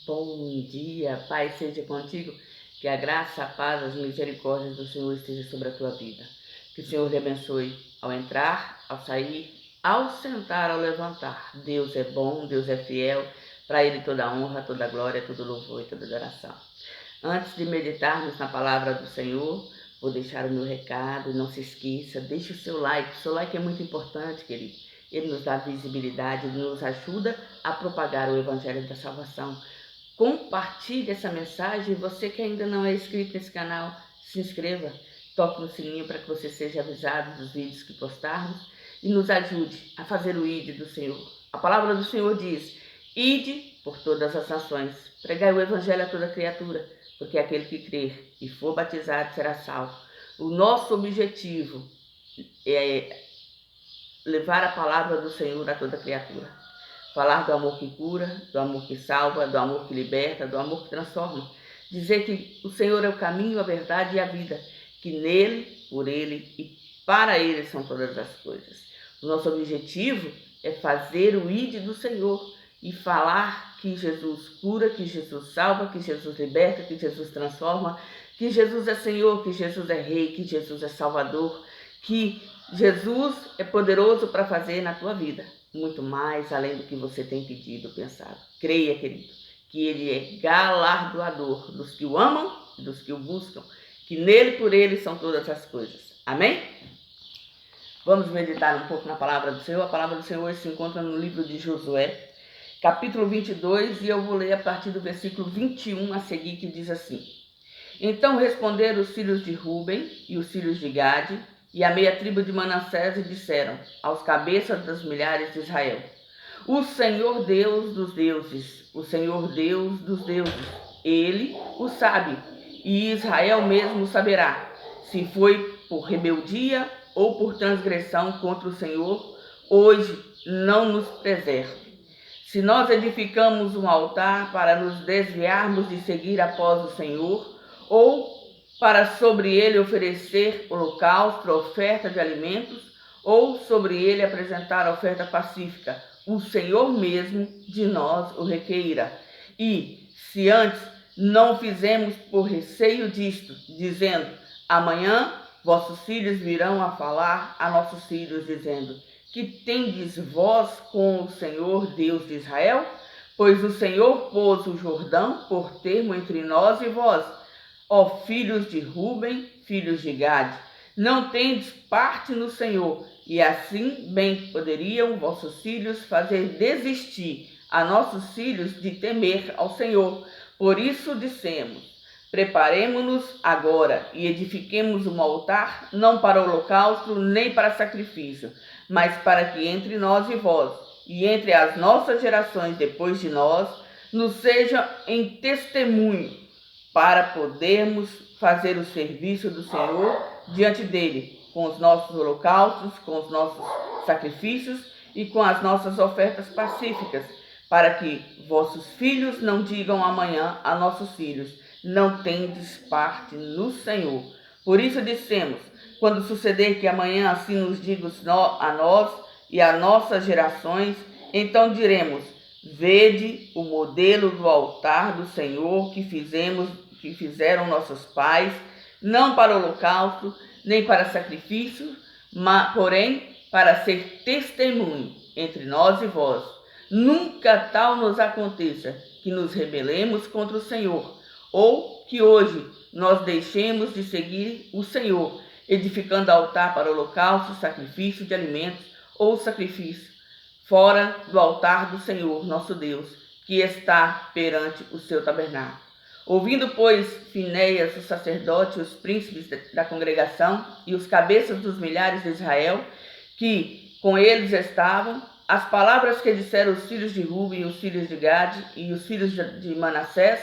Bom dia, Pai seja contigo, que a graça, a paz, as misericórdias do Senhor esteja sobre a tua vida. Que o Senhor lhe abençoe ao entrar, ao sair, ao sentar, ao levantar. Deus é bom, Deus é fiel, para Ele toda a honra, toda a glória, todo louvor e toda adoração. Antes de meditarmos na palavra do Senhor, vou deixar o meu recado, não se esqueça, deixe o seu like é muito importante, querido. Ele nos dá visibilidade, ele nos ajuda a propagar o Evangelho da Salvação. Compartilhe essa mensagem. Você que ainda não é inscrito nesse canal, se inscreva, toque no sininho para que você seja avisado dos vídeos que postarmos e nos ajude a fazer o ID do Senhor. A palavra do Senhor diz: ide por todas as nações, pregai o Evangelho a toda criatura, porque aquele que crer e for batizado será salvo. O nosso objetivo é levar a palavra do Senhor a toda criatura. Falar do amor que cura, do amor que salva, do amor que liberta, do amor que transforma. Dizer que o Senhor é o caminho, a verdade e a vida, que nele, por ele e para ele são todas as coisas. O nosso objetivo é fazer o ID do Senhor e falar que Jesus cura, que Jesus salva, que Jesus liberta, que Jesus transforma, que Jesus é Senhor, que Jesus é Rei, que Jesus é Salvador, que Jesus é poderoso para fazer na tua vida muito mais além do que você tem pedido, pensado. Creia, querido, que Ele é galardoador dos que o amam e dos que o buscam, que nele, por ele, são todas as coisas. Amém? Vamos meditar um pouco na palavra do Senhor. A palavra do Senhor se encontra no livro de Josué, capítulo 22, e eu vou ler a partir do versículo 21 a seguir, que diz assim: Então responderam os filhos de Ruben e os filhos de Gade e a meia tribo de Manassés e disseram aos cabeças das milhares de Israel: O Senhor Deus dos deuses, o Senhor Deus dos deuses, Ele o sabe, e Israel mesmo saberá, se foi por rebeldia ou por transgressão contra o Senhor, hoje não nos preserve. Se nós edificamos um altar para nos desviarmos de seguir após o Senhor, ou para sobre ele oferecer holocausto, oferta de alimentos, ou sobre ele apresentar oferta pacífica, o Senhor mesmo de nós o requeira. E, se antes não fizemos por receio disto, dizendo: amanhã vossos filhos virão a falar a nossos filhos, dizendo: que tendes vós com o Senhor Deus de Israel? Pois o Senhor pôs o Jordão por termo entre nós e vós. Ó filhos de Ruben, filhos de Gade, não tendes parte no Senhor, e assim bem poderiam vossos filhos fazer desistir a nossos filhos de temer ao Senhor. Por isso dissemos: preparemo-nos agora e edifiquemos um altar, não para holocausto nem para sacrifício, mas para que entre nós e vós, e entre as nossas gerações depois de nós, nos seja em testemunho, para podermos fazer o serviço do Senhor diante dele, com os nossos holocaustos, com os nossos sacrifícios e com as nossas ofertas pacíficas, para que vossos filhos não digam amanhã a nossos filhos: não tendes parte no Senhor. Por isso dissemos: quando suceder que amanhã assim nos digas a nós e a nossas gerações, então diremos: vede o modelo do altar do Senhor que fizeram nossos pais, não para holocausto, nem para sacrifício, mas, porém, para ser testemunho entre nós e vós. Nunca tal nos aconteça que nos rebelemos contra o Senhor, ou que hoje nós deixemos de seguir o Senhor, edificando altar para holocausto, sacrifício de alimentos ou sacrifício, fora do altar do Senhor, nosso Deus, que está perante o seu tabernáculo. Ouvindo, pois, Finéias, o sacerdote, os príncipes da congregação e os cabeças dos milhares de Israel, que com eles estavam, as palavras que disseram os filhos de Ruben, os filhos de Gade e os filhos de Manassés,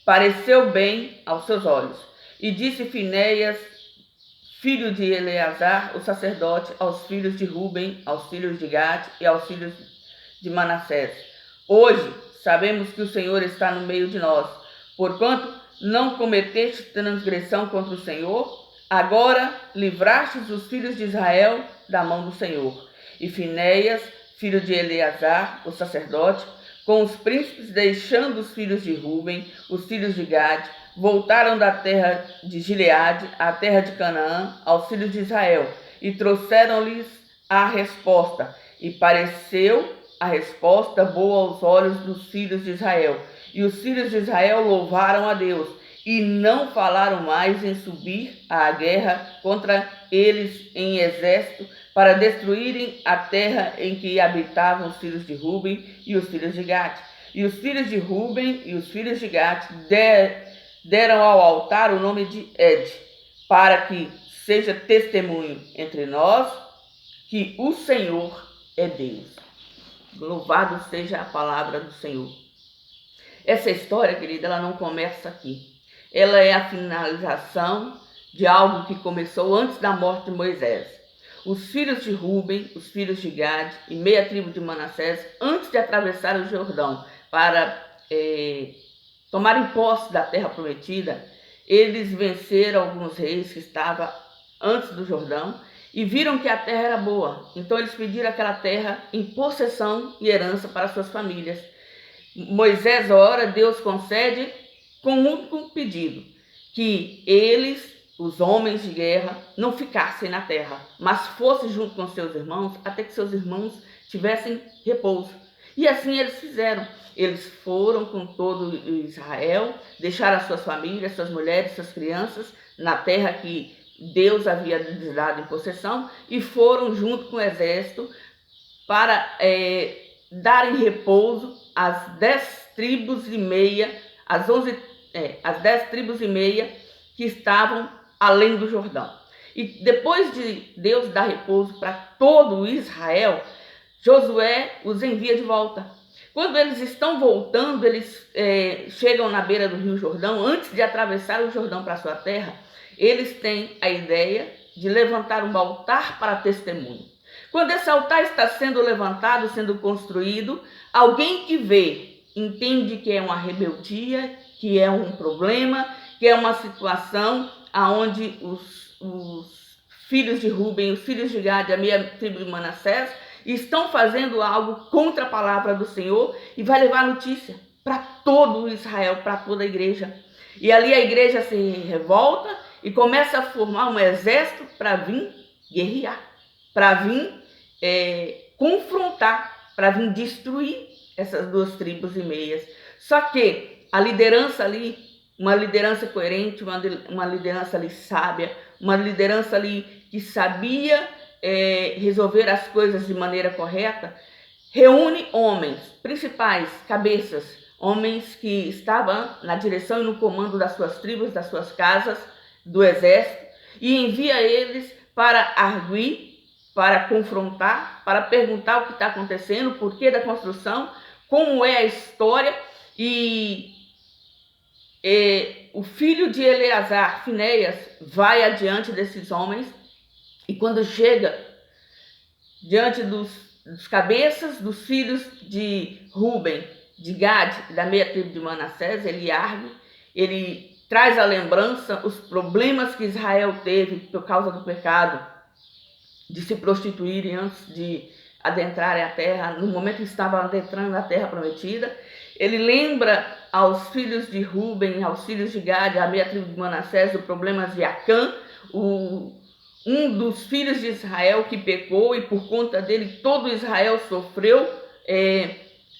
pareceu bem aos seus olhos. E disse Finéias, filho de Eleazar, o sacerdote, aos filhos de Ruben, aos filhos de Gade e aos filhos de Manassés: hoje sabemos que o Senhor está no meio de nós, porquanto não cometeste transgressão contra o Senhor, agora livrastes os filhos de Israel da mão do Senhor. E Finéias, filho de Eleazar, o sacerdote, com os príncipes, deixando os filhos de Ruben, os filhos de Gade, voltaram da terra de Gileade, à terra de Canaã, aos filhos de Israel, e trouxeram-lhes a resposta. E pareceu a resposta boa aos olhos dos filhos de Israel. E os filhos de Israel louvaram a Deus, e não falaram mais em subir à guerra contra eles em exército, para destruírem a terra em que habitavam os filhos de Ruben e os filhos de Gade. E os filhos de Ruben e os filhos de Gade deram ao altar o nome de Ed, para que seja testemunho entre nós que o Senhor é Deus. Louvado seja a palavra do Senhor. Essa história, querida, ela não começa aqui. Ela é a finalização de algo que começou antes da morte de Moisés. Os filhos de Ruben, os filhos de Gade e meia tribo de Manassés, antes de atravessar o Jordão para tomarem posse da terra prometida, eles venceram alguns reis que estavam antes do Jordão e viram que a terra era boa. Então eles pediram aquela terra em possessão e herança para suas famílias. Moisés ora, Deus concede com um único pedido, que eles, os homens de guerra, não ficassem na terra, mas fossem junto com seus irmãos, até que seus irmãos tivessem repouso. E assim eles fizeram. Eles foram com todo Israel, deixaram as suas famílias, suas mulheres, suas crianças na terra que Deus havia lhes dado em possessão, e foram junto com o exército para darem repouso às 10 tribos e meia, às 10 tribos e meia que estavam além do Jordão. E depois de Deus dar repouso para todo Israel, Josué os envia de volta. Quando eles estão voltando, eles chegam na beira do rio Jordão. Antes de atravessar o Jordão para a sua terra, eles têm a ideia de levantar um altar para testemunho. Quando esse altar está sendo levantado, sendo construído, alguém que vê, entende que é uma rebeldia, que é um problema, que é uma situação onde os filhos de Ruben, os filhos de Gade, a meia tribo de Manassés, estão fazendo algo contra a palavra do Senhor, e vai levar notícia para todo Israel, para toda a igreja. E ali a igreja se revolta e começa a formar um exército para vir guerrear, para vir confrontar, para vir destruir essas 2 tribos e meias. Só que a liderança ali, uma liderança coerente, uma liderança ali sábia, uma liderança ali que sabia resolver as coisas de maneira correta, reúne homens, principais cabeças, homens que estavam na direção e no comando das suas tribos, das suas casas, do exército, e envia eles para arguir, para confrontar, para perguntar o que está acontecendo, o porquê da construção, como é a história. E o filho de Eleazar, Finéias, vai adiante desses homens, e quando chega diante dos cabeças dos filhos de Ruben, de Gade, da meia tribo de Manassés, ele argue, ele traz à lembrança os problemas que Israel teve por causa do pecado, de se prostituírem antes de adentrarem a terra, no momento que estavam adentrando a terra prometida. Ele lembra aos filhos de Ruben, aos filhos de Gade, a meia tribo de Manassés, o problema de Acã, um dos filhos de Israel que pecou, e por conta dele todo Israel sofreu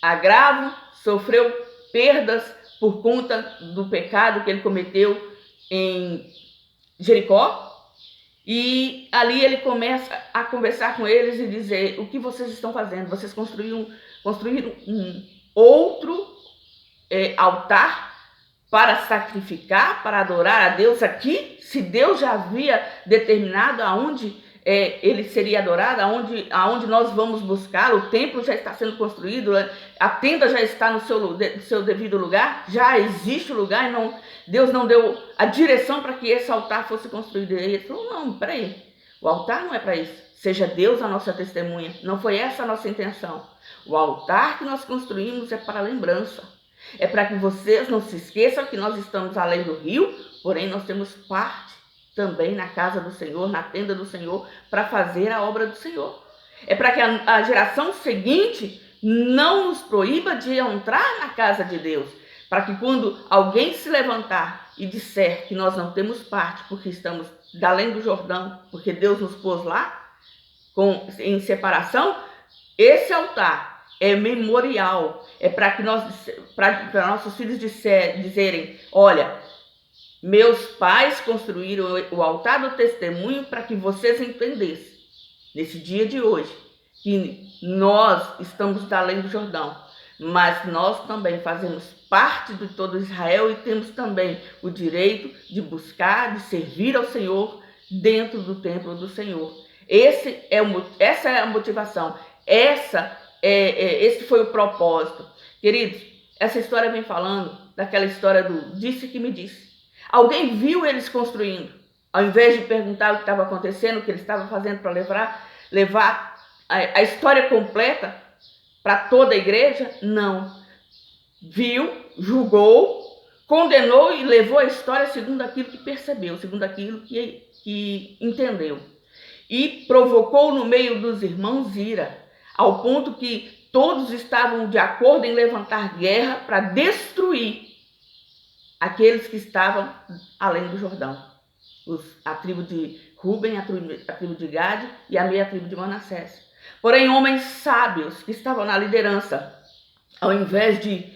agravo, sofreu perdas por conta do pecado que ele cometeu em Jericó. E ali ele começa a conversar com eles e dizer: o que vocês estão fazendo? Vocês construíram um outro altar para sacrificar, para adorar a Deus aqui? Se Deus já havia determinado aonde ele seria adorado, aonde nós vamos buscar, o templo já está sendo construído, a tenda já está no seu devido lugar, já existe o lugar, e Deus não deu a direção para que esse altar fosse construído. E ele falou: não, peraí, o altar não é para isso, seja Deus a nossa testemunha, não foi essa a nossa intenção. O altar que nós construímos é para lembrança, é para que vocês não se esqueçam que nós estamos além do rio, porém nós temos parte também na casa do Senhor, na tenda do Senhor, para fazer a obra do Senhor. É para que a geração seguinte não nos proíba de entrar na casa de Deus, para que quando alguém se levantar e disser que nós não temos parte, porque estamos além do Jordão, porque Deus nos pôs lá, em separação, esse altar é memorial, é para que para nossos filhos dizerem, olha, meus pais construíram o altar do testemunho para que vocês entendessem, nesse dia de hoje, que nós estamos além do Jordão, mas nós também fazemos parte de todo Israel e temos também o direito de servir ao Senhor dentro do templo do Senhor. Essa é a motivação, esse foi o propósito. Queridos, essa história vem falando daquela história do disse que me disse. Alguém viu eles construindo, ao invés de perguntar o que estava acontecendo, o que eles estavam fazendo para levar a história completa para toda a igreja? Não. Viu, julgou, condenou e levou a história segundo aquilo que percebeu, segundo aquilo que entendeu. E provocou no meio dos irmãos ira, ao ponto que todos estavam de acordo em levantar guerra para destruir aqueles que estavam além do Jordão. A tribo de Ruben, a tribo de Gade e a meia tribo de Manassés. Porém, homens sábios que estavam na liderança, ao invés de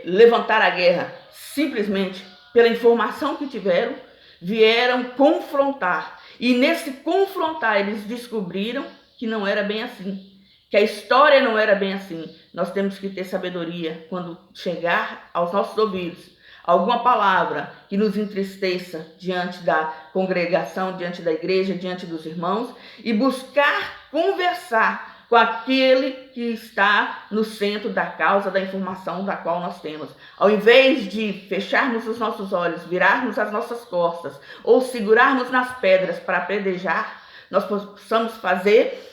levantar a guerra simplesmente pela informação que tiveram, vieram confrontar. E nesse confrontar, eles descobriram que não era bem assim, que a história não era bem assim. Nós temos que ter sabedoria quando chegar aos nossos ouvidos alguma palavra que nos entristeça diante da congregação, diante da igreja, diante dos irmãos, e buscar conversar com aquele que está no centro da causa da informação da qual nós temos. Ao invés de fecharmos os nossos olhos, virarmos as nossas costas ou segurarmos nas pedras para apedrejar, nós possamos fazer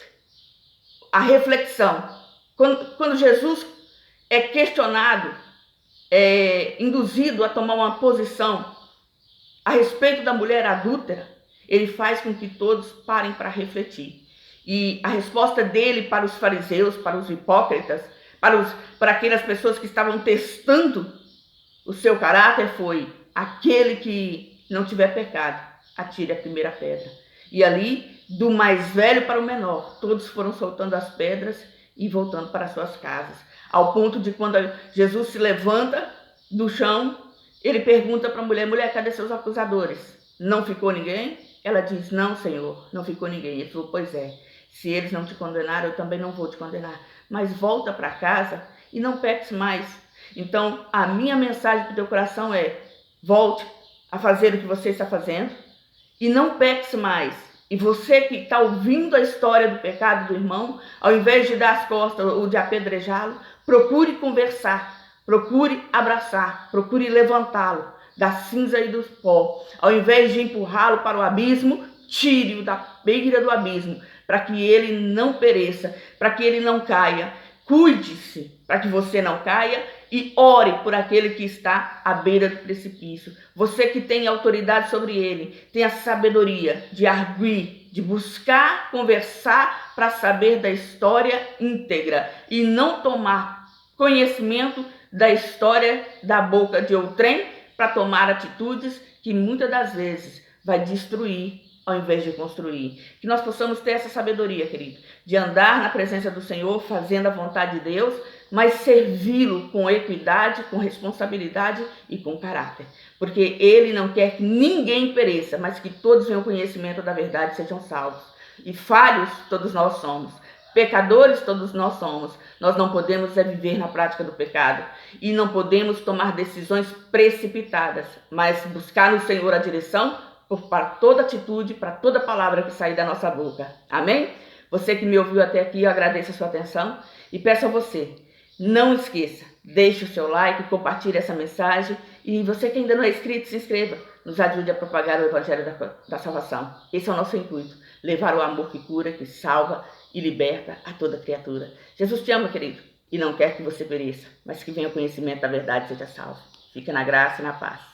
a reflexão. Quando Jesus é questionado, induzido a tomar uma posição a respeito da mulher adúltera, ele faz com que todos parem para refletir. E a resposta dele para os fariseus, para os hipócritas, para aquelas pessoas que estavam testando o seu caráter foi: aquele que não tiver pecado, atire a primeira pedra. E ali, do mais velho para o menor, todos foram soltando as pedras e voltando para suas casas. Ao ponto de quando Jesus se levanta do chão, ele pergunta para a mulher: mulher, cadê seus acusadores? Não ficou ninguém? Ela diz: não, Senhor, não ficou ninguém. Ele falou: pois é, se eles não te condenaram, eu também não vou te condenar. Mas volta para casa e não peques mais. Então, a minha mensagem para o teu coração é: volte a fazer o que você está fazendo e não peques mais. E você que está ouvindo a história do pecado do irmão, ao invés de dar as costas ou de apedrejá-lo, procure conversar, procure abraçar, procure levantá-lo da cinza e do pó. Ao invés de empurrá-lo para o abismo, tire-o da beira do abismo, para que ele não pereça, para que ele não caia. Cuide-se para que você não caia e ore por aquele que está à beira do precipício. Você que tem autoridade sobre ele, tem a sabedoria de arguir, de buscar, conversar para saber da história íntegra e não tomar conhecimento da história da boca de outrem para tomar atitudes que muitas das vezes vai destruir ao invés de construir. Que nós possamos ter essa sabedoria, querido, de andar na presença do Senhor, fazendo a vontade de Deus, mas servi-lo com equidade, com responsabilidade e com caráter. Porque ele não quer que ninguém pereça, mas que todos venham ao conhecimento da verdade e sejam salvos. E falhos todos nós somos. Pecadores todos nós somos. Nós não podemos viver na prática do pecado. E não podemos tomar decisões precipitadas, mas buscar no Senhor a direção para toda atitude, para toda palavra que sair da nossa boca. Amém? Você que me ouviu até aqui, eu agradeço a sua atenção e peço a você, não esqueça, deixe o seu like, compartilhe essa mensagem e você que ainda não é inscrito, se inscreva, nos ajude a propagar o Evangelho da Salvação. Esse é o nosso intuito, levar o amor que cura, que salva e liberta a toda criatura. Jesus te ama, querido, e não quer que você pereça, mas que venha o conhecimento da verdade e seja salvo. Fique na graça e na paz.